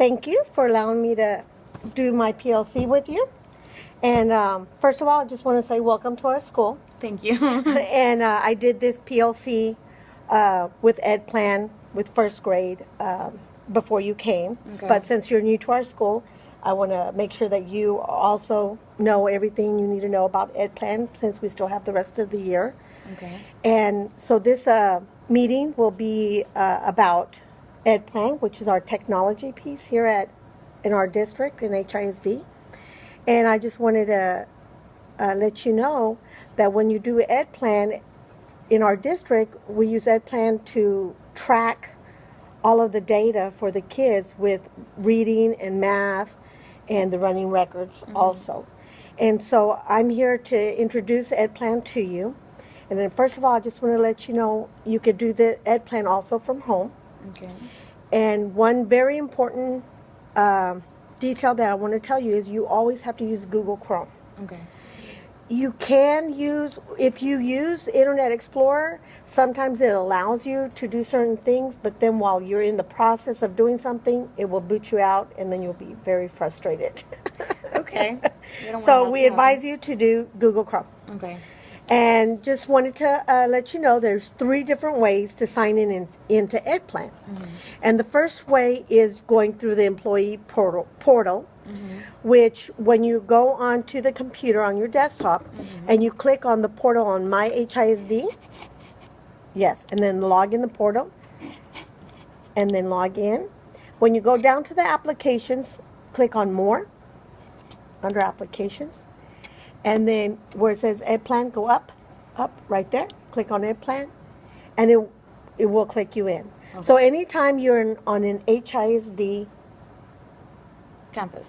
thank you for allowing me to do my PLC with you. And first of all, I just want to say welcome to our school. Thank you. And I did this PLC with Ed Plan with first grade before you came. Okay. But since you're new to our school, I want to make sure that you also know everything you need to know about Ed Plan since we still have the rest of the year. Okay. And so this meeting will be about Ed Plan, which is our technology piece here in our district in HISD. And I just wanted to let you know that when you do Ed Plan in our district, we use Ed Plan to track all of the data for the kids with reading and math and the running records also. And so I'm here to introduce Ed Plan to you. And then first of all, I just want to let you know you could do the Ed Plan also from home. Okay. And one very important detail that I want to tell you is you always have to use Google Chrome. Okay. You can use, if you use Internet Explorer, sometimes it allows you to do certain things, but then while you're in the process of doing something, it will boot you out and then you'll be very frustrated. Okay. So we advise you to do Google Chrome. Okay. And just wanted to let you know there's 3 different ways to sign into Ed Plan. And the first way is going through the employee portal, which when you go onto the computer on your desktop and you click on the portal on My HISD, yes, and then log in the portal and then log in. When you go down to the applications, click on More under Applications. And then where it says Ed Plan, go up right there. Click on Ed Plan, and it will click you in. Okay. So anytime you're on an HISD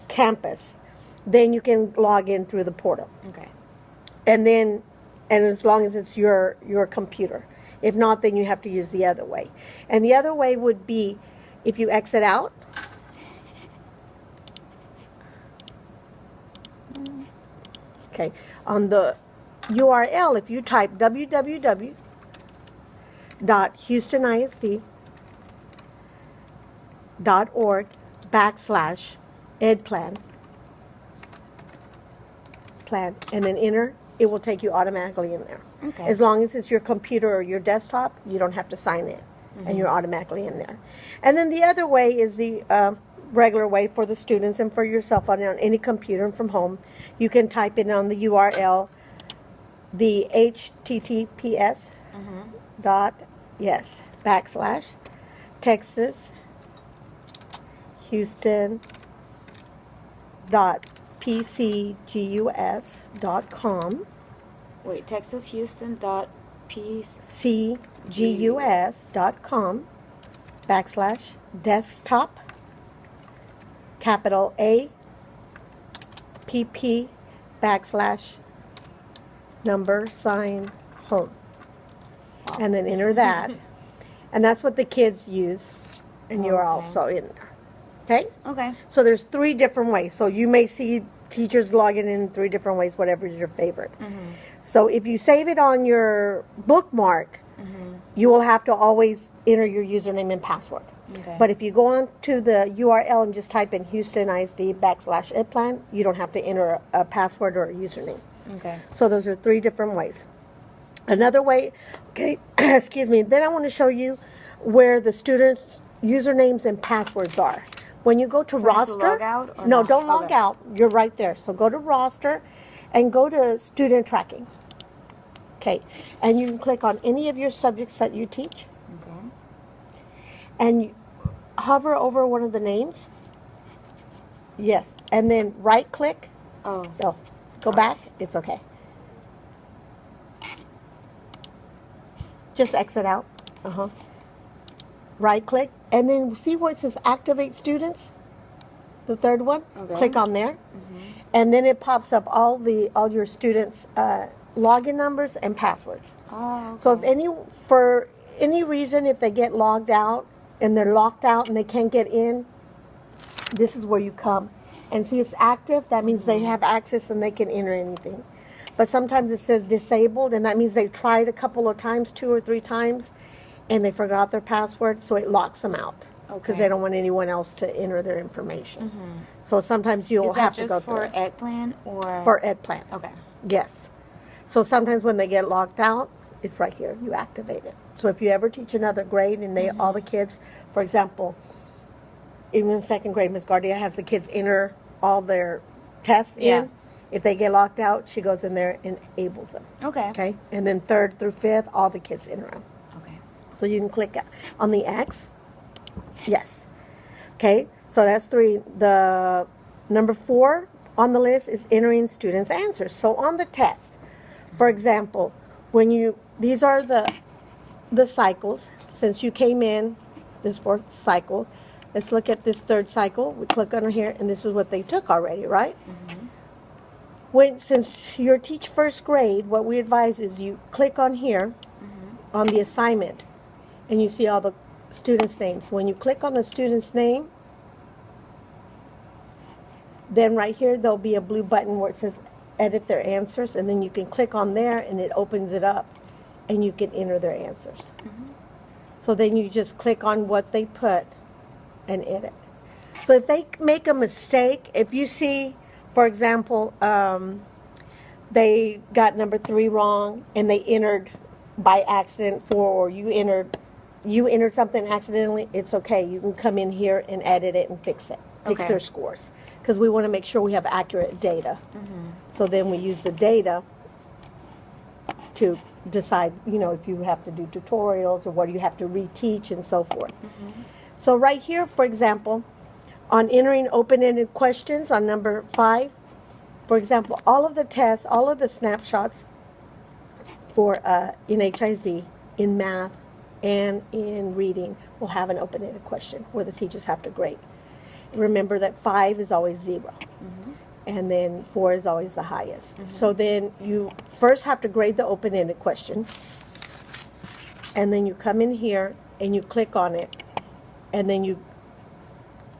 campus, then you can log in through the portal. Okay. And as long as it's your computer. If not, then you have to use the other way. And the other way would be if you exit out. Okay, on the URL, if you type www.houstonisd.org/edplan, and then enter, it will take you automatically in there. Okay. As long as it's your computer or your desktop, you don't have to sign in, and you're automatically in there. And then the other way is the regular way for the students and for yourself on any computer and from home. You can type in on the URL the HTTPS /Texas Houston.PCGUS.com. Wait, Texas Houston dot CGUS.com /desktop capital A PP /home, and then enter that, and that's what the kids use, and you're also in there. Okay. Okay. So there's 3 different ways. So you may see teachers logging in 3 different ways, whatever is your favorite. So if you save it on your bookmark, you will have to always enter your username and password. Okay. But if you go on to the URL and just type in Houston ISD /edplan, you don't have to enter a password or a username. Okay. So those are 3 different ways. Another way, okay, excuse me, then I want to show you where the students' usernames and passwords are. When you go to roster, to log out or no, not? don't log Okay. out. You're right there. So go to roster and go to student tracking. Okay, and you can click on any of your subjects that you teach, Okay. and you hover over one of the names. Yes, and then right click. Oh. Oh, go back. It's okay. Just exit out. Right click, and then see where it says activate students, the 3rd one. Okay. Click on there, and then it pops up all your students' login numbers and passwords. Oh. Okay. So for any reason, if they get logged out and they're locked out and they can't get in, this is where you come and see it's active. That means they have access and they can enter anything. But sometimes it says disabled, and that means they tried a couple of times, 2 or 3 times, and they forgot their password, so it locks them out. because Okay. they don't want anyone else to enter their information. So sometimes you'll Is that have to just go for through it. EdPlan or? For EdPlan. Okay. Yes. So sometimes when they get locked out, it's right here. You activate it. So if you ever teach another grade and they all the kids, for example, even in second grade, Ms. Gardia has the kids enter all their tests Yeah. in. If they get locked out, she goes in there and enables them. Okay. Okay? And then third through fifth, all the kids enter them. Okay. So you can click on the X. Yes. Okay? So that's 3. The number 4 on the list is entering students' answers. So on the test, for example, these are the cycles. Since you came in this 4th cycle, let's look at this 3rd cycle. We click on here, and this is what they took already, right? Since you teach 1st grade, what we advise is you click on here on the assignment, and you see all the students' names. When you click on the student's name, then right here there'll be a blue button where it says edit their answers, and then you can click on there and it opens it up and you can enter their answers. So then you just click on what they put and edit. So if they make a mistake, if you see, for example, they got number 3 wrong and they entered by accident 4, or you entered something accidentally, it's okay. You can come in here and edit it and fix Okay. their scores, because we want to make sure we have accurate data. So then we use the data to decide, if you have to do tutorials or what you have to reteach and so forth. So right here, for example, on entering open-ended questions on number 5, for example, all of the tests, all of the snapshots for NHISD in math and in reading will have an open-ended question where the teachers have to grade. Remember that 5 is always 0. And then 4 is always the highest. So then you first have to grade the open-ended question, and then you come in here and you click on it, and then you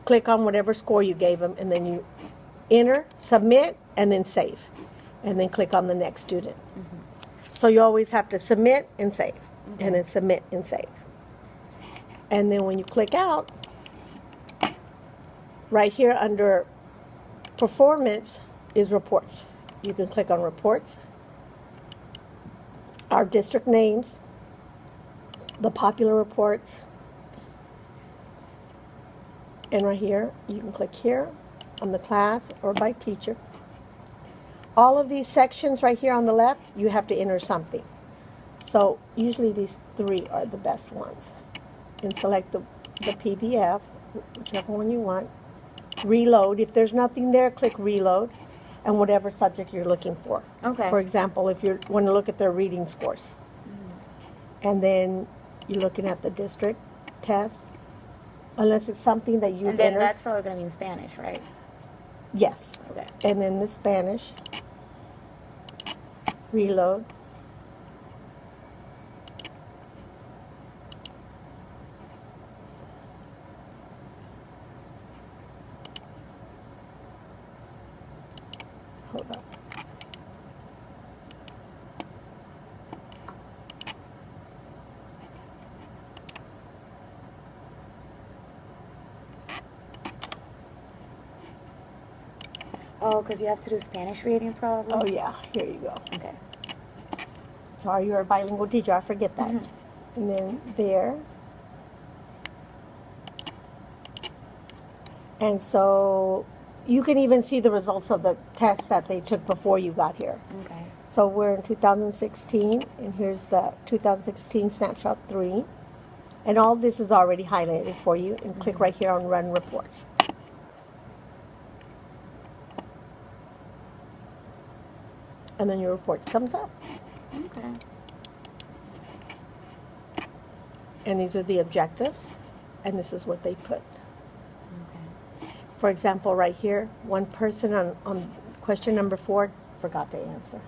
click on whatever score you gave them, and then you enter, submit, and then save, and then click on the next student. So you always have to submit and save, and then submit and save. And then when you click out, right here under performance is reports. You can click on reports, our district names, the popular reports, and right here you can click here on the class or by teacher. All of these sections right here on the left, you have to enter something. So usually these 3 are the best ones. And select the PDF, whichever one you want. Reload. If there's nothing there, click reload, and whatever subject you're looking for. Okay. For example, if you want to look at their reading scores, and then you're looking at the district test, unless it's something that you've And then entered. that's probably going to be in Spanish, right? Yes. Okay. And then the Spanish. Reload. Hold on. Oh, because you have to do Spanish reading probably? Oh yeah, here you go. Okay. Sorry, you're a bilingual teacher. I forget that. And then there. And so you can even see the results of the test that they took before you got here. Okay. So we're in 2016, and here's the 2016 snapshot 3. And all this is already highlighted for you. And click right here on Run Reports. And then your reports comes up. Okay. And these are the objectives, and this is what they put. Okay. For example, right here, one person on question number 4 forgot to answer.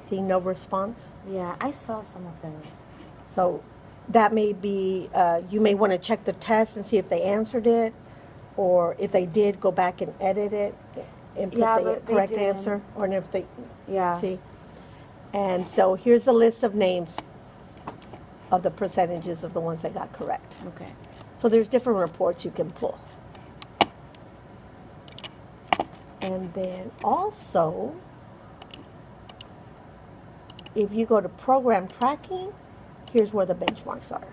See, no response. Yeah, I saw some of those. So that may be, you may want to check the test and see if they answered it, or if they did, go back and edit it and put Yeah, the but they correct didn't. answer, or if they, Yeah. see. And so here's the list of names of the percentages of the ones that got correct. Okay. So there's different reports you can pull. And then also, if you go to program tracking, here's where the benchmarks are.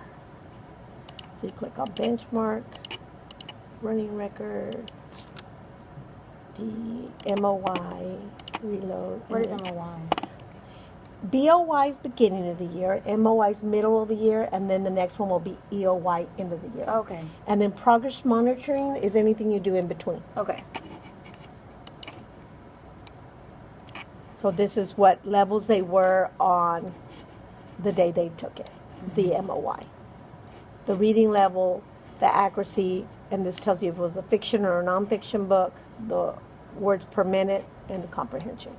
So you click on benchmark, running record, the MOY, reload. What is MOY? BOY is beginning of the year, MOY is middle of the year, and then the next one will be EOY end of the year. Okay. And then progress monitoring is anything you do in between. Okay. So this is what levels they were on the day they took it, the MOY. The reading level, the accuracy, and this tells you if it was a fiction or a nonfiction book, the words per minute, and the comprehension.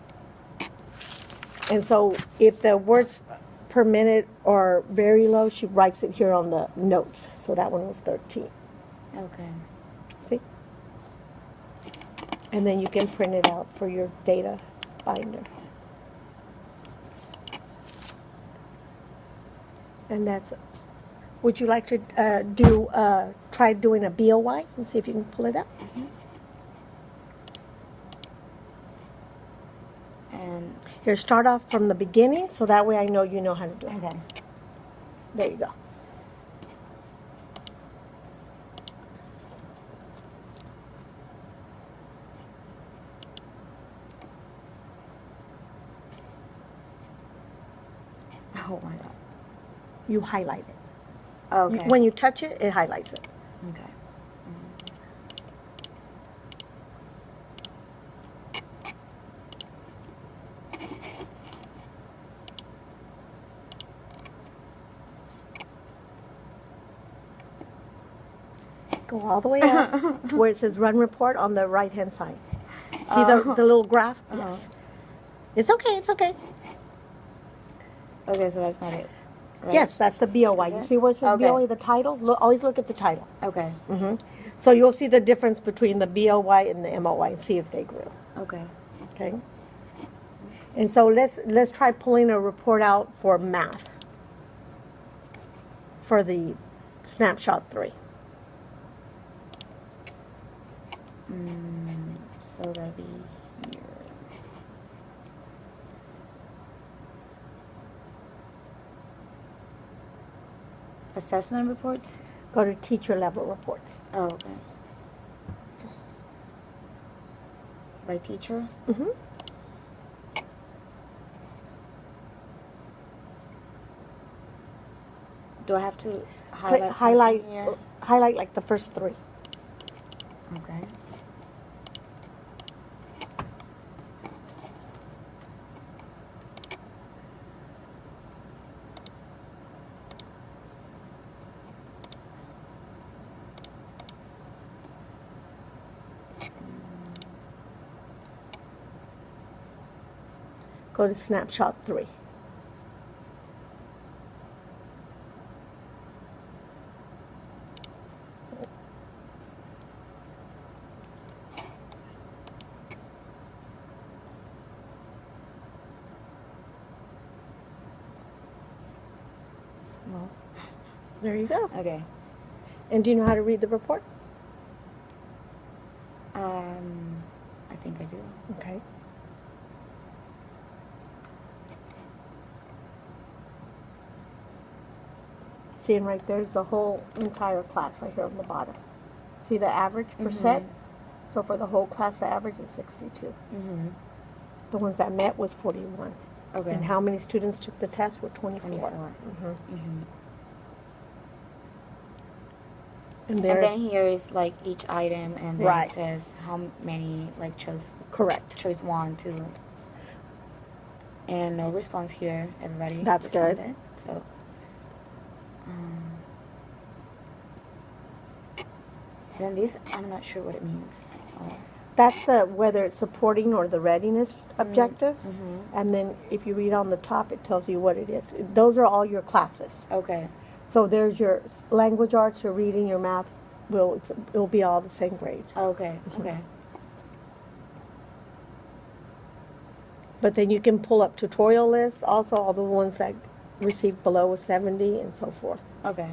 And so if the words per minute are very low, she writes it here on the notes. So that one was 13. Okay. See? And then you can print it out for your data binder. And that's, would you like to try doing a BOY and see if you can pull it up? And Here, start off from the beginning, so that way I know you know how to do it. okay. There you go. Oh my god. You highlight it. Okay. When you touch it, it highlights it. Okay. Go all the way up to where it says run report on the right hand side. See the little graph? Yes. It's okay, it's okay. Okay, so that's not it. Right? Yes, that's the BOY. You Is it? see where it says Okay. BOY, the title? Always look at the title. Okay. So you'll see the difference between the BOY and the MOY and see if they grew. Okay. Okay? And so let's try pulling a report out for math for the snapshot 3. So that'll be here. Assessment reports? Go to teacher level reports. Oh, okay. By teacher? Mm-hmm. Do I have to Click highlight highlight, something here? highlight like the first 3. Okay. Go to snapshot 3. Well, There you go. okay. And do you know how to read the report? I think I do. Okay. Seeing right there's the whole entire class right here on the bottom. See the average percent? So for the whole class, the average is 62. The ones that met was 41. Okay. And how many students took the test were 24. 24. And And there, then here is like each item, and then Right. it says how many like correct. choice 1, 2, and no response here. Everybody. That's good. responded. So. Then this, I'm not sure what it means. That's the whether it's supporting or the readiness objectives. And then if you read on the top, it tells you what it is. Those are all your classes. Okay. So there's your language arts, your reading, your math. It'll be all the same grade. Okay. Okay. But then you can pull up tutorial lists, also all the ones that received below a 70 and so forth. Okay.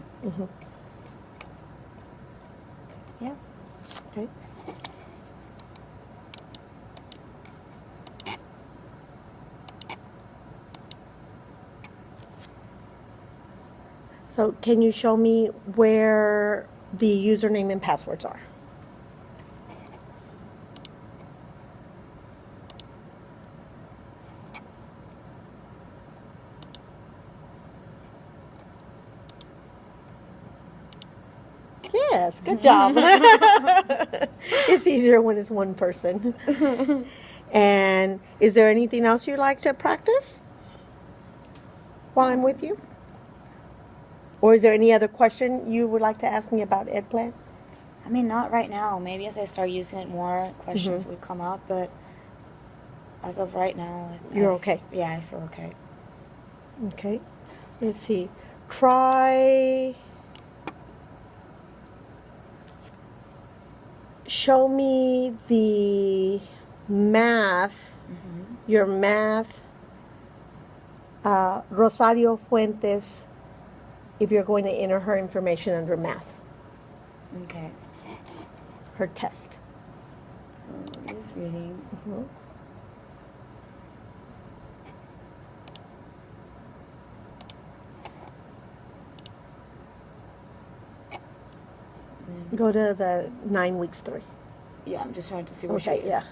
Okay. So can you show me where the username and passwords are? Yes, good job. It's easier when it's one person. And is there anything else you'd like to practice while I'm with you? Or is there any other question you would like to ask me about EdPlan? I mean, not right now. Maybe as I start using it more, questions would come up. But as of right now, You're okay. Yeah, I feel okay. Okay. Let's see. Try. Show me the math, your math, Rosario Fuentes, if you're going to enter her information under math, Okay. her test. So it is reading. Go to the 9 weeks 3. Yeah, I'm just trying to see where she Okay, is. yeah.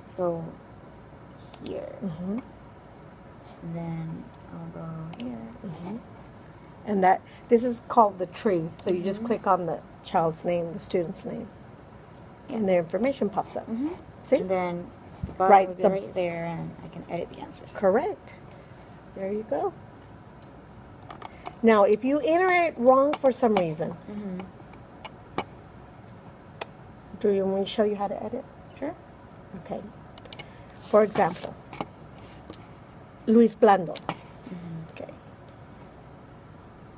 So here, Mm-hmm. and then I'll go here. Mm-hmm. And this is called the tree. So you just click on the child's name, the student's name, and their information pops up. See? And then the button Right, will be the- right there, and I can edit the answers. Correct. There you go. Now, if you enter it wrong for some reason, do you want me to show you how to edit? Sure. Okay. For example, Luis Blando. Okay.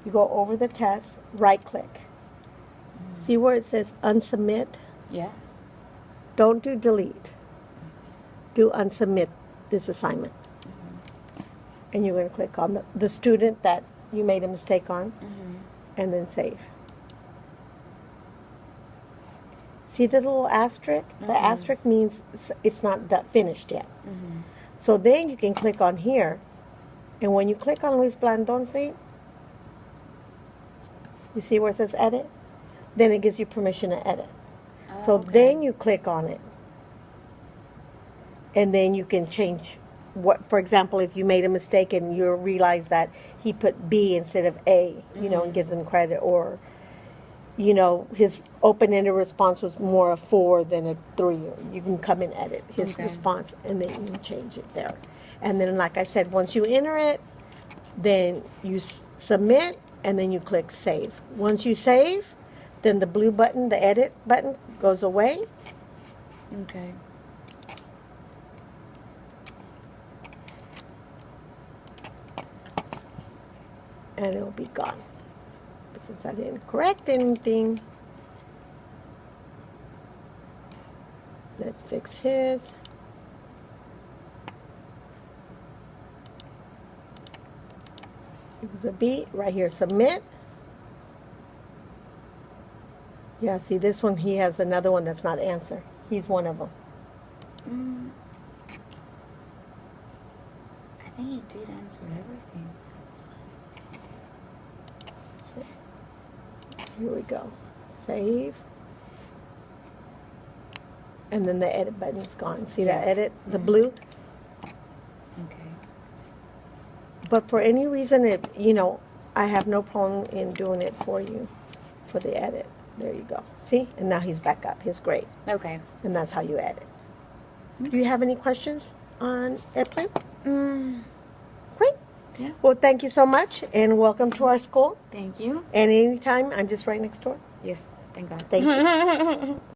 You go over the test, right click. See where it says unsubmit? Yeah. Don't do delete. Do unsubmit this assignment. And you're going to click on the student that you made a mistake on, and then save. See the little asterisk? The asterisk means it's not finished yet. So then you can click on here, and when you click on Luis Blandon's name, you see where it says edit? Then it gives you permission to edit. So then you click on it, and then you can change what, for example, if you made a mistake and you realize that he put B instead of A, you know, and gives him credit, or, you know, his open-ended response was more a 4 than a 3. You can come and edit his response, and then you can change it there. And then, like I said, once you enter it, then you submit, and then you click save. Once you save, then the blue button, the edit button, goes away. Okay. And it'll be gone. But since I didn't correct anything, let's fix his. It was a B. Right here, submit. Yeah, see this one, he has another one that's not answered. He's one of them. I think he did answer everything. Here we go. Save. And then the edit button is gone. See that edit? The blue? Okay. But for any reason, you know, I have no problem in doing it for you, for the edit. There you go. See? And now he's back up. He's great. Okay. And that's how you edit. Do you have any questions on EdPlan? Great. Yeah. Well, thank you so much, and welcome to our school. Thank you. And anytime, I'm just right next door. Yes. Thank God. Thank you.